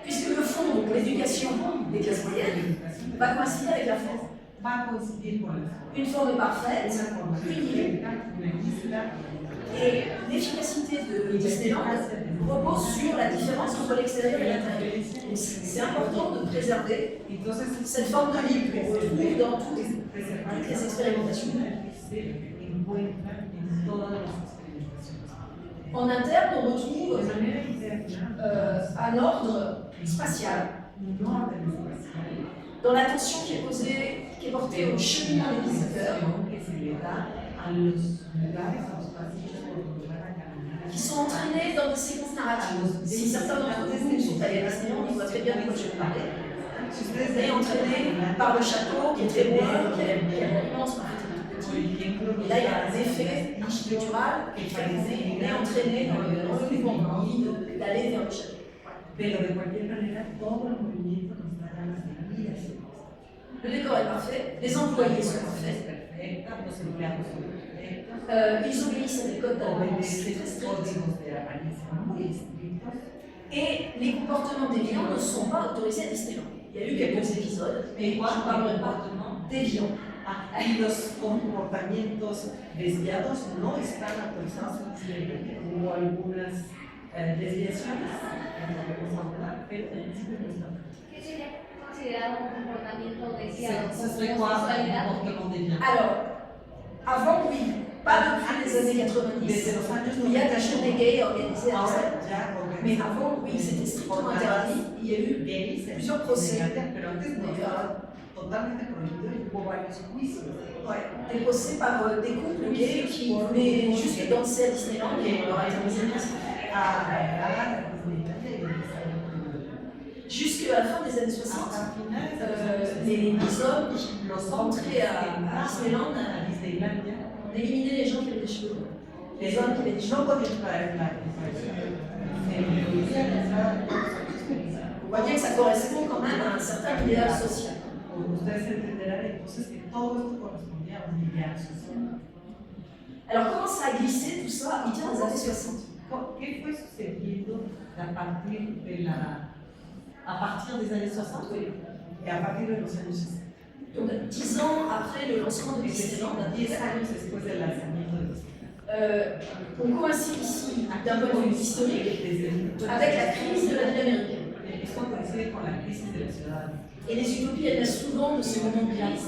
puisque le fond, donc l'éducation des classes moyennes, va coïncider avec la forme. Une forme parfaite, unie. Et l'efficacité de Disneyland repose sur la différence entre l'extérieur et l'intérieur. C'est important de préserver cette forme de vie qu'on retrouve dans toutes les expérimentations. En interne, on retrouve un ordre spatial dans l'attention qui est portée au cheminement des visiteurs, qui sont entraînés dans des séquences narratives. Si certains d'entre vous sont allés à Disneyland, ils voient très bien de quoi je vais parler. Vous êtes entraînés par le château qui est très loin, qui est immense, et là, il y a un effet architectural qui fait qu'on est entraîné dans le mouvement, on a envie d'aller vers le château. Le décor est parfait, les employés sont parfaits. Ils obéissent à des codes d'apparence très stricts. Et les comportements déviants ne sont pas autorisés à Disneyland. Il y a eu quelques épisodes, mais je ne parlerai pas déviants. Y los comportamientos desviados no están autorizados en hubo algunas desviaciones en lo que vamos a hablar, pero en principio no están. ¿Qué sería considerado un comportamiento desviado? Ce serait quoi un comportement déviant? Alors, avant, oui, pas depuis les années 90, il y a des journées gays organisées à Disneyland. Mais avant, oui, c'était strictement interdit. Il y a eu plusieurs procès. Totalmente prohibido y hubo varios juicios. Ouais, des procès par des couples gays qui voulaient juste danser à Disneyland et on leur a interdit de danser. Jusqu'à la fin des années 60, les hommes qui rentraient à Disneyland, on éliminait les gens qui avaient des cheveux longs. Les hommes qui avaient des cheveux longs. Vous voyez que ça correspond quand même à un certain idéal social. Ustedes entenderán entonces que todo esto correspondía a un ideal social. Alors comment ça a glissé tout ça il tient aux années 60? ¿Qué fue sucediendo a partir des années 60 et à partir de los años 60? Donc 10 ans après le lancement de Disneyland, 10 años después del lanzamiento de Disneyland. On coïncide ici d'un point de vue historique avec la crise de la ville américaine. Esto coincide con la crisis de la ciudad. Et les utopies, elles naissent souvent de ces moments de crise,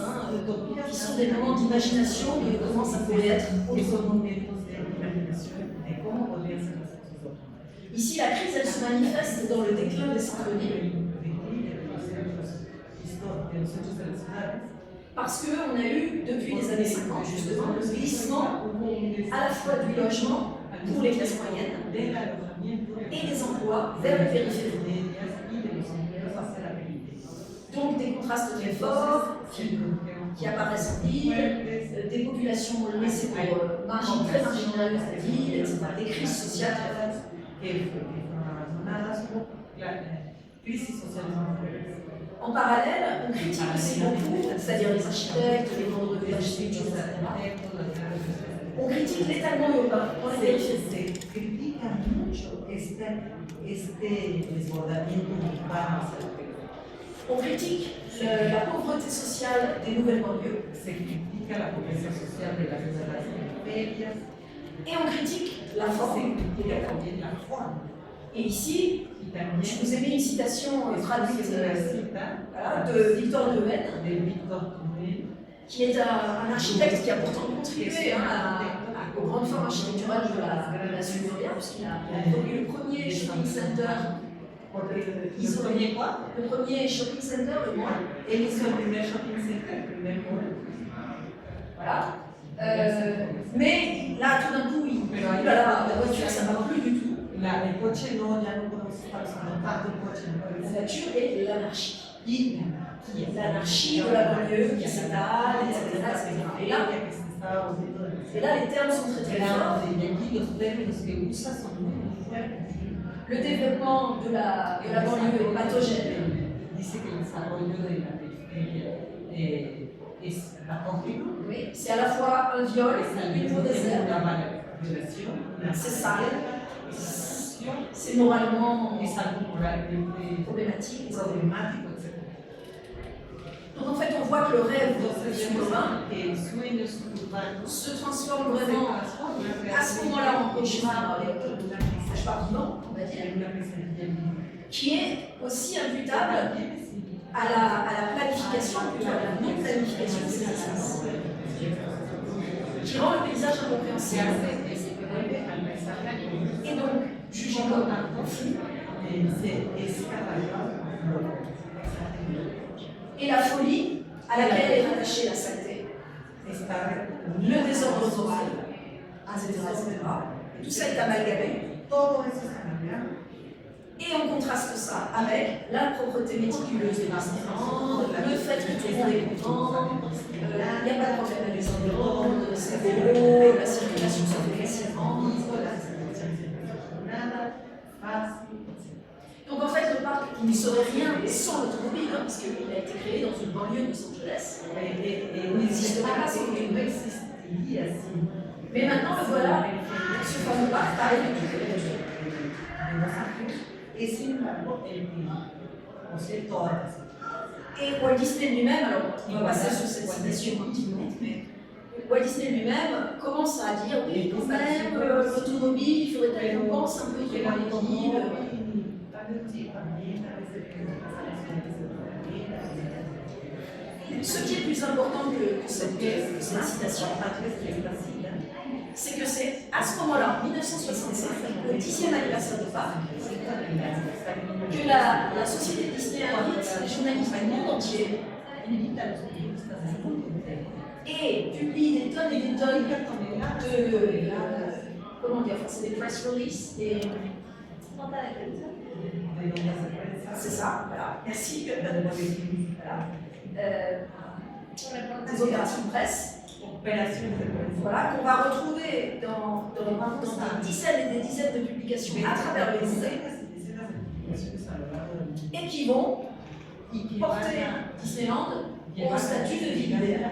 qui sont des moments d'imagination de comment ça pourrait être autrement. Ici, la crise, elle se manifeste dans le déclin des centres-villes. Parce qu'on a eu, depuis les années 50, justement, le glissement à la fois du logement pour les classes moyennes et des emplois vers les périphéries. Donc des contrastes très forts qui apparaissent en ville, des populations laissées pour très marginales à la ville, etc. Des crises sociales très fortes. En parallèle, on critique aussi beaucoup, c'est-à-dire les architectes, les grandes revues d'architecture, etc. On critique l'étalement urbain dans les périphéries. On critique la pauvreté sociale des nouvelles banlieues. Et on critique la forme. Et ici, je vous ai mis une citation traduite de Victor Lewen, qui est un architecte qui a pourtant contribué aux grandes formes architecturales de la Sud-Coréenne, puisqu'il a produit le premier shopping center. Le premier shopping center, le mall. Et le premier shopping center, le même mall. Voilà. Mais là, tout d'un coup, la voiture, ça ne va plus du tout. El coche no, ya no podemos estar usando tanto el coche. La voiture et l'anarchie. L'anarchie de la banlieue qui s'étale, etc. Et là, les termes sont très très forts. Le développement de la banlieue est pathogène. Oui, c'est à la fois un viol, une mauvaise herbe. C'est sale. construcción c'est moralement es algo moralmente problématique. problemático, etc. Donc en fait, on voit que le rêve Entonces, urbain el sueño suburbano se transforme se vraiment transforma à ce moment-là en cauchemar, realmente en una cauchemar vivant, on va dire, en una pesadilla vivante. qui est aussi imputable También es à la planification, plutôt à la non-planification de ces espaces, qui rend le paysage se incompréhensible hace que se vuelve al paisaje et donc jugé por lo comme tanto fou. es catalogado como Et la folie à laquelle est rattachée la saleté, le désordre moral, etc., etc. Et tout ça est amalgamé. todo eso es amalgama. Et on contraste ça avec la propreté méticuleuse des restaurants, le fait que tout le monde est content, il n'y a pas de problème avec les environs, c'est beau, la circulation se fait facilement. Donc en fait, le parc, il ne serait rien sans l'automobile, hein, parce qu'il a été créé dans une banlieue de Los Angeles. Il n'existe pas sans l'automobile. Mais maintenant, le voilà, ce fameux parc arrive depuis quelques années. Y sin embargo, el posee todas las Et Walt Disney lui-même, alors on va passer sur cette citation un petit peu, mais Walt Disney lui-même commence à dire oui, quand même, l'automobile, il faudrait peut-être qu'on pense un peu sur l'équilibre. Ce qui est plus important que cette citation, c'est que c'est à ce moment-là, en 1965, au 10e anniversaire de parc, que la société Disney invite les journalistes du monde entier et publie des tonnes et des tonnes de comment dire, c'est des press releases, des c'est ça, voilà, merci. Voilà. Des opérations de presse. Voilà, qu'on va retrouver dans des dizaines et des dizaines de publications à travers le monde et qui vont porter Disneyland au statut de ville idéale.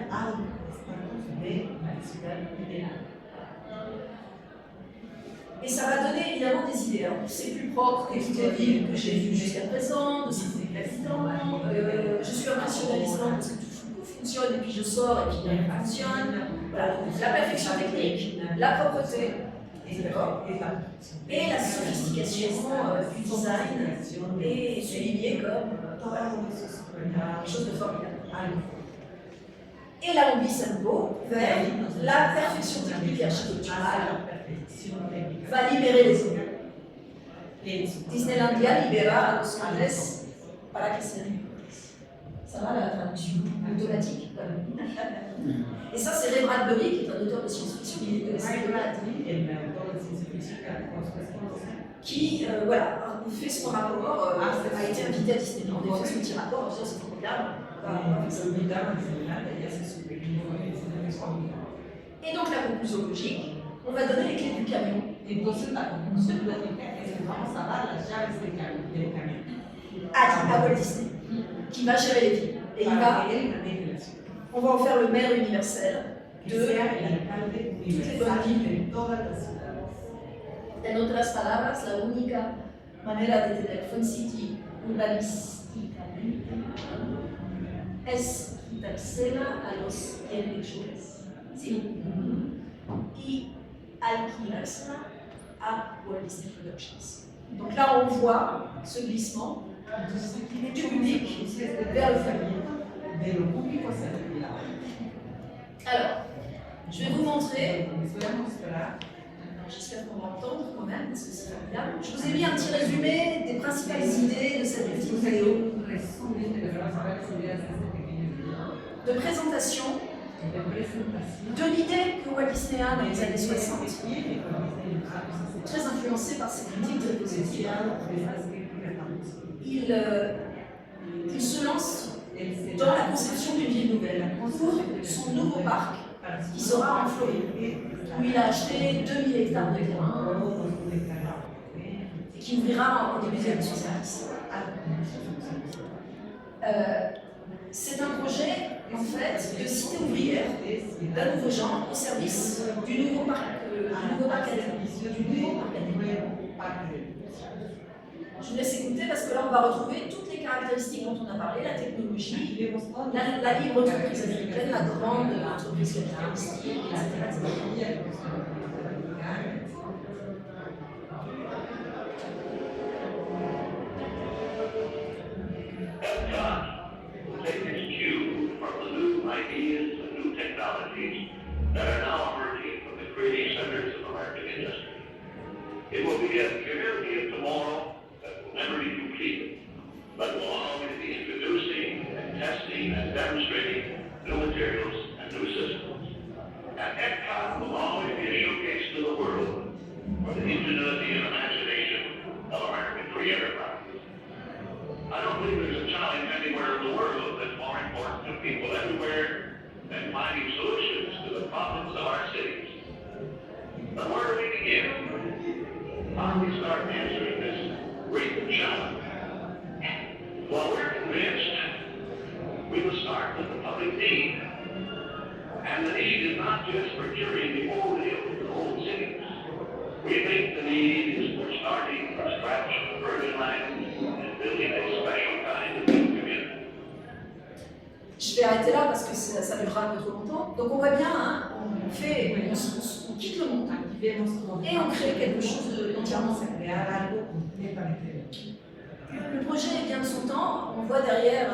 Et ça va donner évidemment des idées. Alors, c'est plus propre que toutes les villes que j'ai vues jusqu'à présent, de ses habitants. Je suis impressionnée à l'Islande parce que tout fonctionne et puis je sors et puis rien fonctionne. Voilà, donc, la perfection technique, la propreté, et la sophistication du design est soulignée comme quelque chose de formidable. Et là, on glisse à nouveau vers la perfection technique et architecturale va libérer les hommes. Disneylandia libera a los hombres para que se libres. Ça va la traduction automatique. Et ça, c'est Ray Bradbury, qui est un auteur de science-fiction, qui voilà, fait son rapport, a été invité à Disneyland, et fait son petit rapport en disant c'est formidable. Et donc la conclusion logique, on va donner les clés du camion. Entonces la conclusión lógica es que vamos a dar las llaves del camión À Walt Disney, qui va gérer les villes. Et on va en faire le maire universel de toutes les bonnes villes. En otras palabras, la única manera de tener Fun City urbanísticamente es quitársela a los bienhechores, ¿sí? Y alquilársela à Walt Disney Productions. Donc là, on voit ce glissement du public vers le familier. Alors, je vais vous montrer. J'espère qu'on va entendre quand même, parce que c'est formidable. Je vous ai mis un petit résumé des principales idées de cette petite vidéo de présentation de l'idée que Walt Disney a dans les années 60, très influencé par ses critiques de positive. Il se lance dans la conception d'une ville nouvelle pour son nouveau parc qui sera en Floride, où il a acheté 2000 hectares de terrain et qui ouvrira en début des années 70. C'est un projet en fait de cité ouvrière d'un nouveau genre au service du nouveau parc Je vous laisse écouter parce que là, on va retrouver toutes les caractéristiques dont on a parlé, la technologie, la libre entreprise américaine, la grande entreprise capitalistique, etc. Take its cue from the new ideas and new technologies that are now emerging from the creative centers of American industry. It will be a community of tomorrow that will never be completed, but will always be introducing and testing and demonstrating new materials and new systems. And EPCOT will always be a showcase to the world for the ingenuity and imagination of American free enterprise. I don't believe there's a challenge anywhere in the world that's more important to people everywhere than finding solutions to the problems of our cities. But where do we begin? How do we start answering this great challenge? Well, we're convinced we will start with the public need. And the need is not just for curing the old ills of old cities. We think the need is for starting from scratch on virgin land and building a special kind of new community. Je vais arrêter là parce que ça durera un peu trop longtemps. Donc on voit bien, hein, on quitte le monde et on crée quelque chose d'entièrement Le projet est bien de son temps. On voit derrière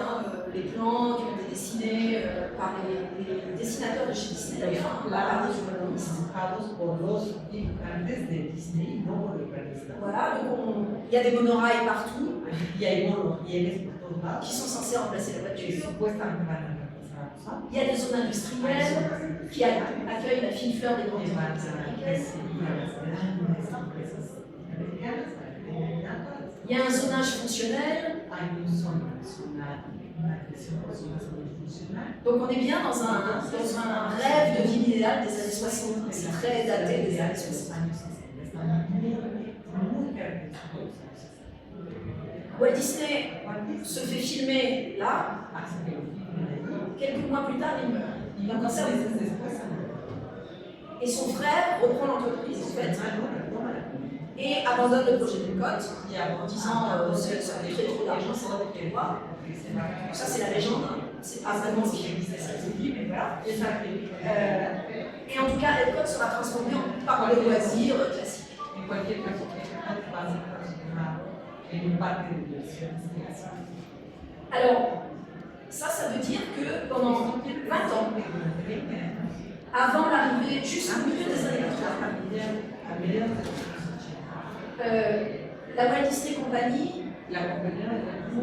les plans qui ont été dessinés par les dessinateurs de chez Disney d'ailleurs, par des journalistes. Voilà, donc il y a des monorails partout qui sont censés remplacer la voiture. Il y a des zones industrielles qui accueillent la fine fleur des grandes entreprises américaines. Il y a un zonage fonctionnel. Donc on est bien dans un rêve de ville idéale des années 60. C'est très daté des années 60. Walt Disney se fait filmer là. Quelques mois plus tard, il meurt. Il a un cancer. Et son frère reprend l'entreprise en fait. Et abandonne le projet d'Epcot en disant ça coûterait trop d'argent, c'est pas pour toi. Ça c'est la légende, hein. C'est pas vraiment ce qui est dit, mais voilà. Et en tout cas, Epcot sera transformé en parc de loisirs classique. Alors, ça veut dire que pendant 20 ans, avant l'arrivée, juste au milieu des années 80, la Walt Disney Company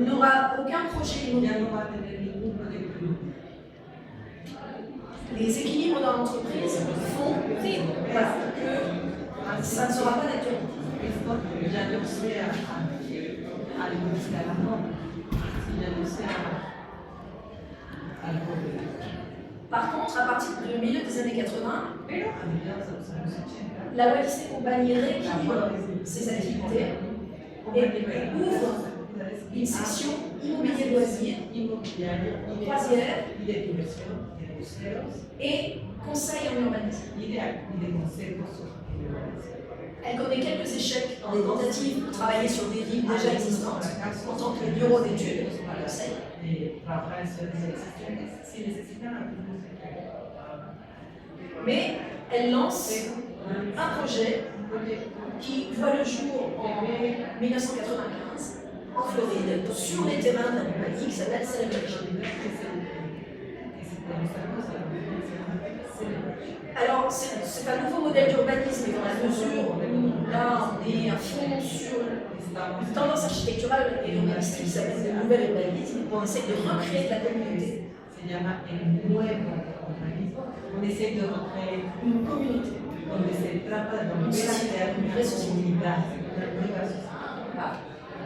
n'aura aucun projet immobilier. Les équilibres dans l'entreprise font que ça ne sera pas d'actualité. Par contre, à partir du milieu des années 80, la Walt Disney Company rééquilibre ses activités et ouvre une section immobilier de loisirs, croisière et conseil en urbanisme. Elle connaît quelques échecs dans les tentatives de travailler sur des villes déjà existantes en tant que bureau d'études, conseil. Mais elle lance un projet qui voit le jour en 1995 en Floride, sur les terrains d'un compagnie qui s'appelle Celebration. Alors, c'est un nouveau modèle d'urbanisme dans la mesure où là, on est à fond sur une tendance architecturale et urbanistique qui s'appelle le nouvel urbanisme, où on essaie de recréer de la communauté. On essaie de recréer une communauté, une vraie société,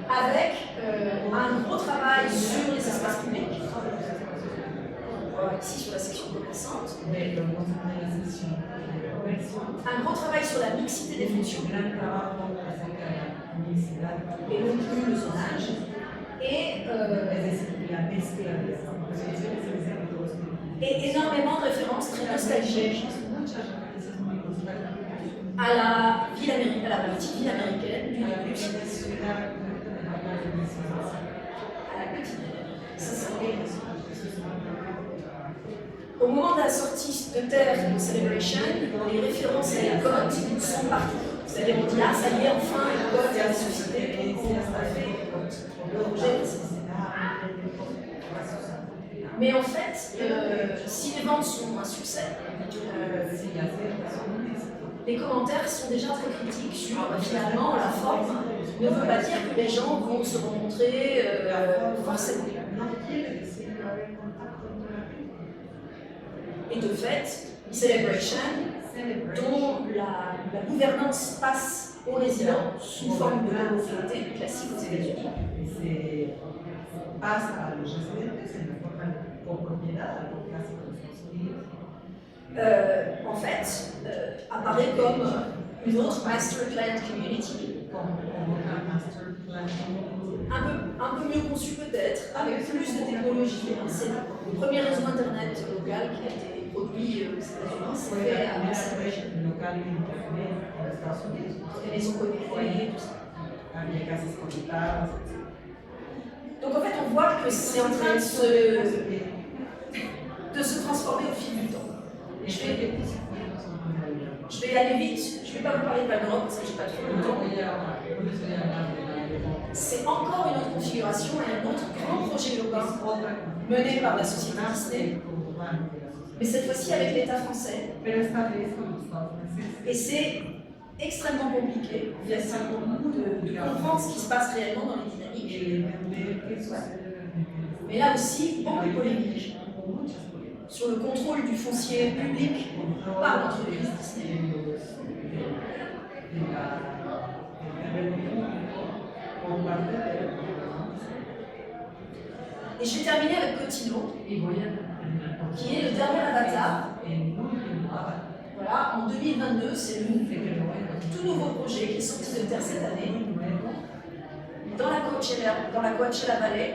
avec un gros travail sur les espaces publics. Ici sur la section commerçante, un gros travail sur la mixité des fonctions, et non plus le zonage, et énormément de références très nostalgiques à la ville américaine, à la petite ville américaine du début du siècle. À la petite ville. Ça, c'est au moment de la sortie de Terre de Celebration, les références à les codes sont partout. C'est-à-dire, on dit, ah, ça y est, enfin, les codes a ressuscité, donc on a fait l'objet. Mais en fait, si les ventes sont un succès, les commentaires sont déjà très critiques sur finalement la forme ne veut pas dire que les gens vont se rencontrer forcément. Et de fait, Celebration, dont la gouvernance passe aux résidents sous forme de communauté classique aux États-Unis. En fait, apparaît comme une autre master planned community, un peu mieux conçue peut-être, avec plus de technologie. C'est le premier réseau internet local qui a été produit aux États-Unis, c'est fait à Celebration. Les maisons connectées, tout ça. Donc en fait, on voit que c'est en train de se transformer au fil du temps. Je vais aller vite, je ne vais pas vous parler de Val d'Europe parce que je n'ai pas trop le temps. C'est encore une autre configuration et un autre grand projet urbain mené par la société Disney, mais cette fois-ci avec l'État français. Et c'est extrêmement compliqué en fait, de comprendre ce qui se passe réellement dans les dynamiques. Mais là aussi, beaucoup de polémiques sur le contrôle du foncier public par l'entreprise Disney. Et je vais terminer avec Cotino, qui est le dernier avatar. Voilà, en 2022, c'est le tout nouveau projet qui est sorti de terre cette année, dans la Coachella Valley.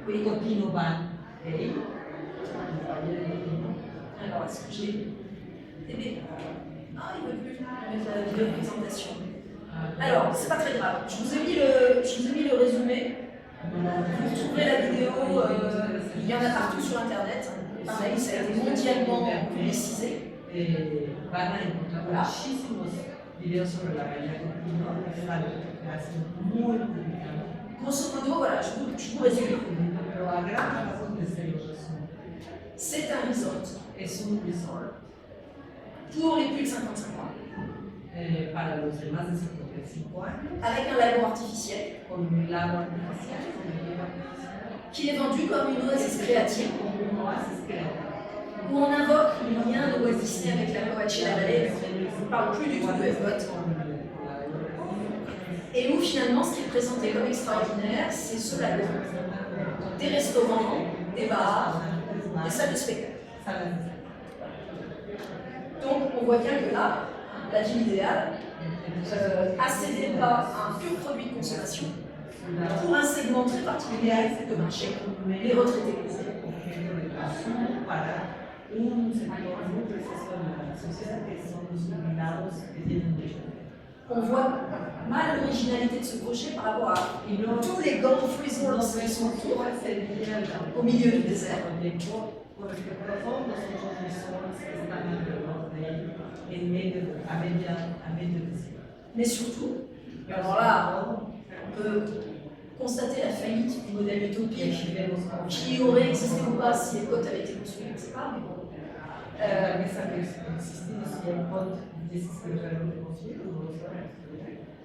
Oui. Alors, est-ce que j'ai... Ah, il ne veut plus mettre la vidéo de présentation. Alors, c'est pas très grave. Je vous ai mis le résumé. Vous trouverez la vidéo, il y en a partout sur Internet. Pareil, ça a été mondialement publicisé. Voilà. Grosso modo, voilà, je vous résume. C'est un resort pour les plus de 55 ans. Avec un lagon artificiel qui est vendu comme une oasis créative où on invoque le lien de Walt Disney avec la Coachella Valley. On ne parle plus du tout de Epcot. Et où finalement ce qui est présenté comme extraordinaire, c'est ce lagon. Des restaurants, des bars, des salles de spectacle. Donc on voit bien que là, la ville idéale a cédé pas à un pur produit de consommation pour un segment très particulier de marché, les retraités. On voit mal l'originalité de ce projet par rapport à tous les golf resorts qui sont autour, au milieu du désert. Mais surtout, alors là, on peut constater la faillite du modèle utopique qui aurait existé ou pas si Epcot avait été construit, je ne sais pas, mais bon.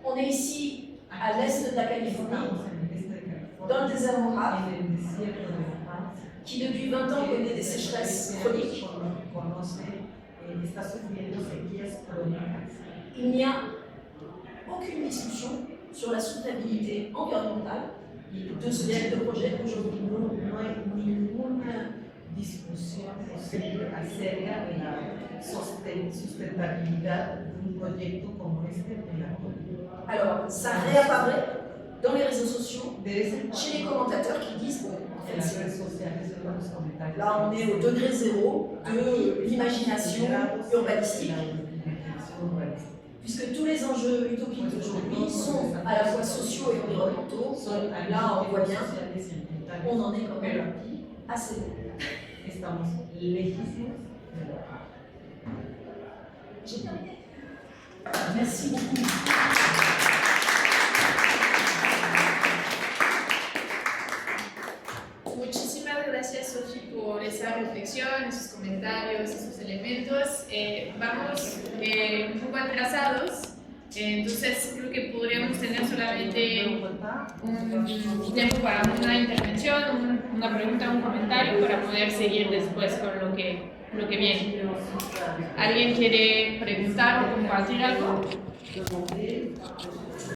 On est ici à l'est de la Californie, dans le désert Mojave, qui depuis 20 ans connaît des sécheresses chroniques. Il n'y a aucune discussion sur la soutenabilité environnementale de ce type de projet aujourd'hui. Discusión posible acerca de la sustentabilidad de un proyecto como este en la comunidad. Alors, ça réapparaît dans les réseaux sociaux, chez les commentateurs qui disent bon, en fait, là on est au degré zéro de l'imagination urbanistique. puisque tous les enjeux utopiques d'aujourd'hui sont à la fois sociaux et environnementaux. Là, on voit bien, on en est quand même assez loin. Estamos lejísimos de lo J'ai terminé. Merci beaucoup. Muchísimas gracias, Sofi, por esa reflexión, esos comentarios, esos elementos. Vamos un poco atrasados, entonces creo que podríamos tener solamente un tiempo para una intervención, una pregunta, un comentario para poder seguir después con lo que viene. ¿Alguien quiere preguntar o compartir algo?